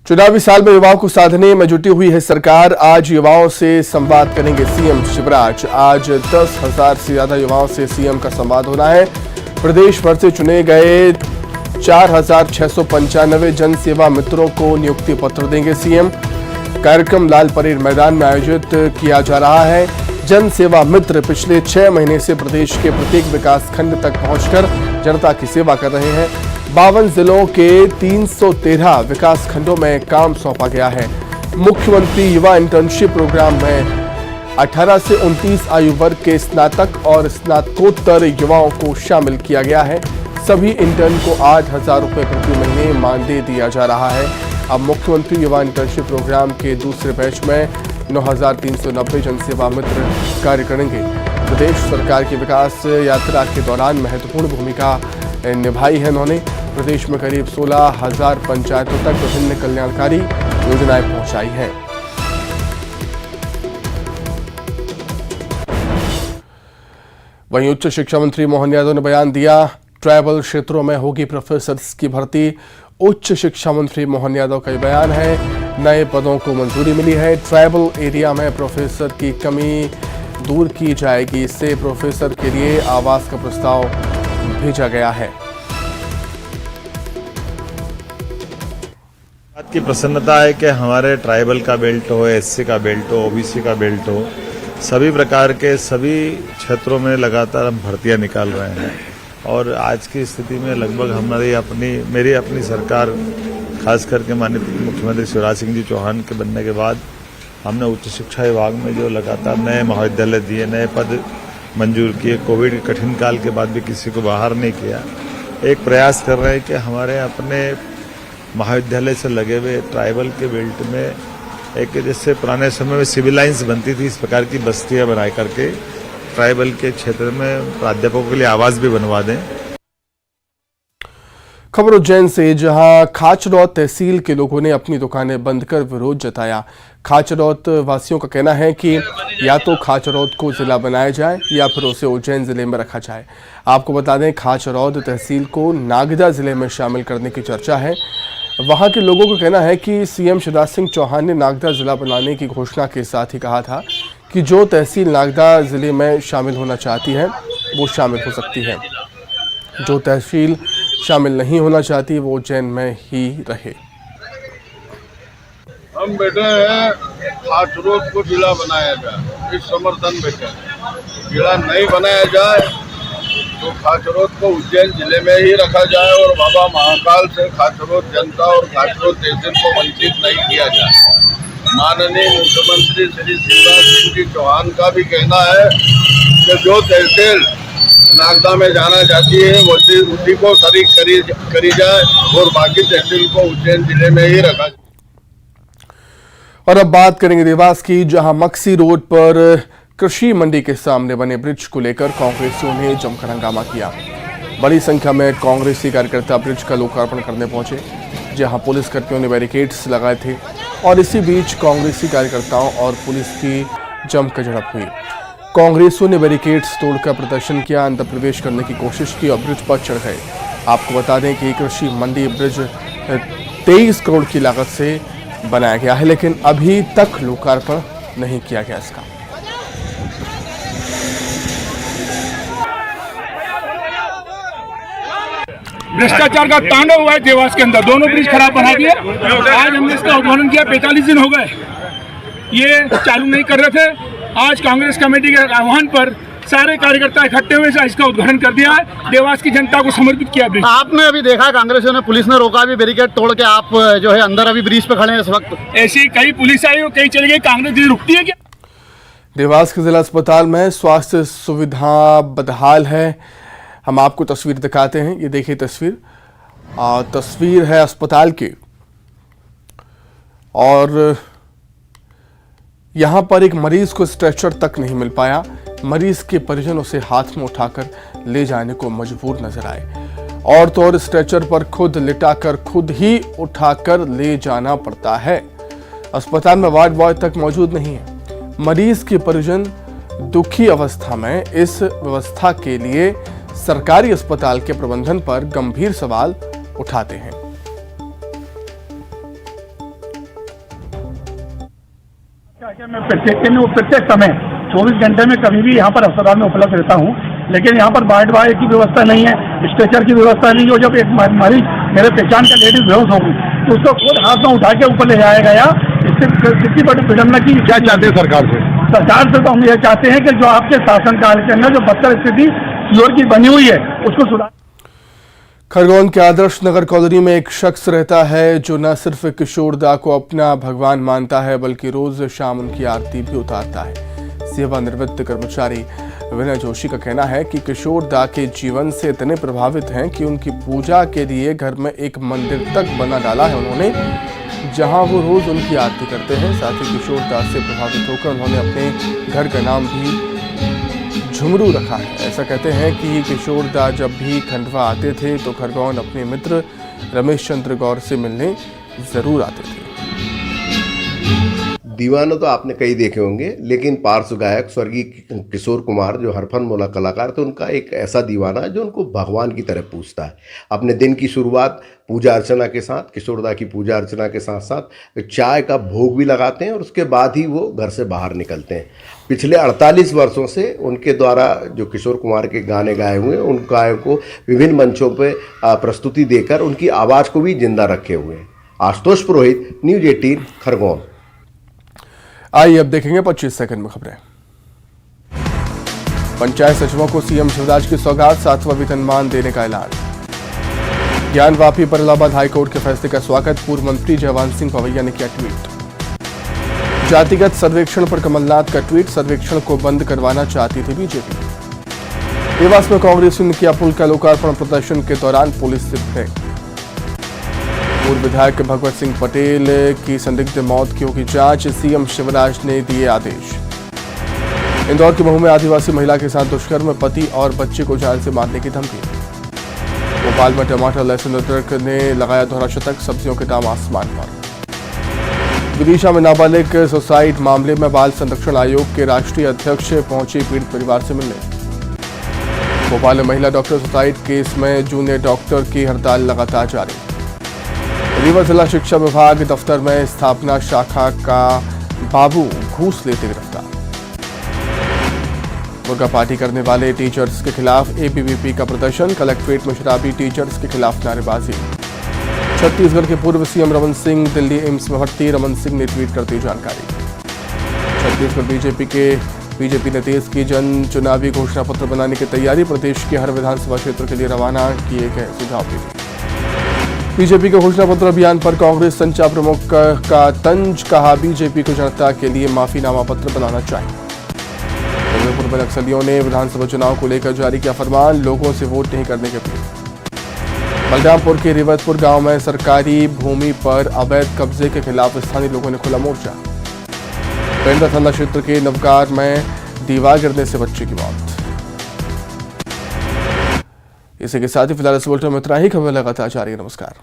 चुनावी साल में युवाओं को साधने में जुटी हुई है सरकार। आज युवाओं से संवाद करेंगे सीएम शिवराज। आज 10,000 से ज्यादा युवाओं से सीएम का संवाद होना है। प्रदेश भर से चुने गए 4,695 जन सेवा मित्रों को नियुक्ति पत्र देंगे सीएम। कार्यक्रम लाल परेड मैदान में आयोजित किया जा रहा है। जन सेवा मित्र पिछले 6 महीने से प्रदेश के प्रत्येक विकास खंड तक पहुंचकर जनता की सेवा कर रहे हैं। 52 जिलों के 313 विकास खंडों में काम सौंपा गया है। मुख्यमंत्री युवा इंटर्नशिप प्रोग्राम में 18 से 29 आयु वर्ग के स्नातक और स्नातकोत्तर युवाओं को शामिल किया गया है। सभी इंटर्न को 8,000 रुपये प्रति महीने मानदेय दिया जा रहा है। अब मुख्यमंत्री युवा इंटर्नशिप प्रोग्राम के दूसरे बैच में 9,390 जनसेवा मित्र कार्य करेंगे। प्रदेश सरकार की विकास यात्रा के दौरान महत्वपूर्ण भूमिका निभाई है उन्होंने। प्रदेश में करीब 16,000 पंचायतों तक विभिन्न कल्याणकारी योजनाएं पहुंचाई हैं। वहीं उच्च शिक्षा मंत्री मोहन यादव ने बयान दिया। ट्राइबल क्षेत्रों में होगी प्रोफेसर्स की भर्ती। उच्च शिक्षा मंत्री मोहन यादव का ये बयान है। नए पदों को मंजूरी मिली है। ट्राइबल एरिया में प्रोफेसर की कमी दूर की जाएगी। इससे प्रोफेसर के लिए आवास का प्रस्ताव भेजा गया है। बात की प्रसन्नता है कि हमारे ट्राइबल का बेल्ट हो, एससी का बेल्ट हो, ओबीसी का बेल्ट हो, सभी प्रकार के सभी क्षेत्रों में लगातार हम भर्तियां निकाल रहे हैं। और आज की स्थिति में लगभग मेरी अपनी सरकार, खास करके माननीय मुख्यमंत्री शिवराज सिंह जी चौहान के बनने के बाद हमने उच्च शिक्षा विभाग में जो लगातार नए महाविद्यालय दिए, नए पद मंजूर किए, कोविड के कठिन काल के बाद भी किसी को बाहर नहीं किया। एक प्रयास कर रहे हैं कि हमारे अपने महाविद्यालय से लगे हुए ट्राइबल के बेल्ट में एक जैसे पुराने समय में सिविल लाइन्स बनती थी, इस प्रकार की बस्तियां बना करके ट्राइबल के क्षेत्र में प्राध्यापकों के लिए आवास भी बनवा दें। खबर उज्जैन से, जहां खाचरौत तहसील के लोगों ने अपनी दुकानें बंद कर विरोध जताया। खाचरौत वासियों का कहना है कि या तो खाचरौत को जिला बनाया जाए या फिर उसे उज्जैन जिले में रखा जाए। आपको बता दें, खाचरौत तहसील को नागदा जिले में शामिल करने की चर्चा है। वहां के लोगों का कहना है कि सीएम शिवराज सिंह चौहान ने नागदा जिला बनाने की घोषणा के साथ ही कहा था कि जो तहसील नागदा जिले में शामिल होना चाहती है वो शामिल हो सकती है। जो तहसील शामिल नहीं होना चाहती वो उज्जैन में ही रहे। हम बैठे हैं खाचरौत को जिला बनाया जाए, इस समर्थन बैठे हैं। जिला नहीं बनाया जाए तो खाचरौत को उज्जैन जिले में ही रखा जाए और बाबा महाकाल से खाचरौत जनता और खाचरौत तहसील को वंचित नहीं किया जाए। माननीय मुख्यमंत्री श्री शिवराज सिंह जी चौहान का भी कहना है कि जो तहसील नागदा में जाना चाहती है उसी को शरीक करी जाए और बाकी तहसील को उज्जैन जिले में ही रखा जाए। और अब बात करेंगे देवास की, जहां मक्सी रोड पर कृषि मंडी के सामने बने ब्रिज को लेकर कांग्रेसियों ने जमकर हंगामा किया। बड़ी संख्या में कांग्रेसी कार्यकर्ता ब्रिज का लोकार्पण करने पहुंचे, जहां पुलिसकर्मियों ने बैरिकेड्स लगाए थे और इसी बीच कांग्रेसी कार्यकर्ताओं और पुलिस की जमकर झड़प हुई। कांग्रेसियों ने बैरिकेड्स तोड़कर प्रदर्शन किया, अंदर प्रवेश करने की कोशिश की और ब्रिज पर चढ़ गए। आपको बता दें कि कृषि मंडी ब्रिज 23 करोड़ की लागत से बनाया गया है, लेकिन अभी तक लोकार्पण नहीं किया गया इसका। भ्रष्टाचार का तांडव हुआ है देवास के अंदर। दोनों ब्रिज खराब बना दिए। आज हमने इसका उद्घाटन किया, 45 दिन हो गए ये चालू नहीं कर रहे थे। आज कांग्रेस कमेटी के आह्वान पर सारे कार्यकर्ता इकट्ठे हुए इसका उद्घाटन कर दिया है। देवास की जनता को समर्पित किया ब्रिज। आपने अभी देखा कांग्रेसियों ने, पुलिस ने रोका भी, बैरिकेड तोड़ के आप जो है अंदर अभी ब्रिज पे खड़े हैं इस वक्त। ऐसी कई पुलिस आई और कई चली गई, कांग्रेस रुकती है क्या? देवास के जिला अस्पताल में स्वास्थ्य सुविधा बदहाल है। हम आपको तस्वीर दिखाते हैं, ये देखिए तस्वीर है अस्पताल की और यहां पर एक मरीज को स्ट्रेचर तक नहीं मिल पाया। मरीज के परिजन उसे हाथ में उठाकर ले जाने को मजबूर नजर आए और तो और स्ट्रेचर पर खुद लिटाकर खुद ही उठाकर ले जाना पड़ता है। अस्पताल में वार्ड बॉय तक मौजूद नहीं है। मरीज के परिजन दुखी अवस्था में इस व्यवस्था के लिए सरकारी अस्पताल के प्रबंधन पर गंभीर सवाल उठाते हैं। मैं प्रत्येक समय 24 घंटे में कभी भी यहाँ पर अस्पताल में उपलब्ध रहता हूँ, लेकिन यहाँ पर बेड की व्यवस्था नहीं है, स्ट्रेचर की व्यवस्था नहीं है। जब एक मरीज मेरे पहचान का लेडीज बेहोश होगी तो उसको खुद हाथ में उठा के ऊपर ले जाया गया। इससे कितनी बड़ी विडम्बना की। क्या चाहते हैं सरकार से? सरकार से तो हम यह चाहते हैं कि जो आपके शासनकाल के अंदर जो बदतर स्थिति सीओर की बनी हुई है उसको सुधार। खरगोन के आदर्श नगर कॉलोनी में एक शख्स रहता है जो न सिर्फ किशोर दा को अपना भगवान मानता है बल्कि रोज शाम उनकी आरती भी उतारता है। सेवानिवृत्त कर्मचारी विनय जोशी का कहना है कि किशोर दा के जीवन से इतने प्रभावित हैं कि उनकी पूजा के लिए घर में एक मंदिर तक बना डाला है उन्होंने, जहां वो रोज उनकी आरती करते हैं। साथ ही किशोर दा से प्रभावित होकर उन्होंने अपने घर का नाम भी झुमरू रखा है। ऐसा कहते हैं कि किशोर दा जब भी खंडवा आते थे तो खरगोन अपने मित्र रमेश चंद्र गौर से मिलने जरूर आते थे। दीवाना तो आपने कई देखे होंगे, लेकिन पार्श्व गायक स्वर्गीय किशोर कुमार जो हरफन मौला कलाकार थे, उनका एक ऐसा दीवाना है जो उनको भगवान की तरह पूजता है। अपने दिन की शुरुआत पूजा अर्चना के साथ, किशोरदा की पूजा अर्चना के साथ साथ चाय का भोग भी लगाते हैं और उसके बाद ही वो घर से बाहर निकलते हैं। पिछले 48 वर्षों से उनके द्वारा जो किशोर कुमार के गाने गाए हुए हैं, उन गायों को विभिन्न मंचों पर प्रस्तुति देकर उनकी आवाज़ को भी जिंदा रखे हुए हैं। आशुतोष पुरोहित, न्यूज़ 18 खरगोन। आइए अब देखेंगे 25 सेकंड में खबरें। पंचायत सचिवों को सीएम शिवराज की सौगात, 7वां वेतनमान देने का ऐलान। ज्ञान वापी पर इलाहाबाद हाईकोर्ट के फैसले का स्वागत, पूर्व मंत्री जयवंत सिंह पवैया ने किया ट्वीट। जातिगत सर्वेक्षण पर कमलनाथ का ट्वीट, सर्वेक्षण को बंद करवाना चाहती थी बीजेपी। देवास में कांग्रेस ने किया पुल का लोकार्पण, प्रदर्शन के दौरान पुलिस से भिड़े। पूर्व विधायक भगवत सिंह पटेल की संदिग्ध मौत की होगी जांच, सीएम शिवराज ने दिए आदेश। इंदौर की महू में आदिवासी महिला के साथ दुष्कर्म, पति और बच्चे को जान से मारने की धमकी। भोपाल में टमाटर लहसुन अदरक ने लगाया दोहरा शतक, सब्जियों के दाम आसमान पर। विदिशा में नाबालिग सुसाइड मामले में बाल संरक्षण आयोग के राष्ट्रीय अध्यक्ष पहुंचे पीड़ित परिवार से मिलने। भोपाल में महिला डॉक्टर सुसाइड केस में जूनियर डॉक्टर की हड़ताल लगातार जारी। रीवा जिला शिक्षा विभाग दफ्तर में स्थापना शाखा का बाबू घूस लेते गिरफ्तार। मुर्गा पार्टी करने वाले टीचर्स के खिलाफ एबीवीपी का प्रदर्शन, कलेक्ट्रेट में शराबी टीचर्स के खिलाफ नारेबाजी। छत्तीसगढ़ के पूर्व सीएम रमन सिंह दिल्ली एम्स में भर्ती, रमन सिंह ने ट्वीट कर दी जानकारी। छत्तीसगढ़ बीजेपी ने तेज की जन चुनावी घोषणा पत्र बनाने की तैयारी, प्रदेश के हर विधानसभा क्षेत्र के लिए रवाना किए गए सुझाव भी। बीजेपी के घोषणा पत्र अभियान पर कांग्रेस संचार प्रमुख का तंज, कहा बीजेपी को जनता के लिए माफीनामा पत्र बनाना चाहिए। पूर्व नक्सलियों ने विधानसभा चुनाव को लेकर जारी किया फरमान, लोगों से वोट नहीं करने की अपील। बलरामपुर के रिवतपुर गांव में सरकारी भूमि पर अवैध कब्जे के खिलाफ स्थानीय लोगों ने खोला मोर्चा। पेंड्रा थाना क्षेत्र के नवकार में दीवार गिरने से बच्चे की मौत। इसी के साथ ही फिलहाल इस बुलेटिन में इतना ही, खबर लगातार जारी है। नमस्कार।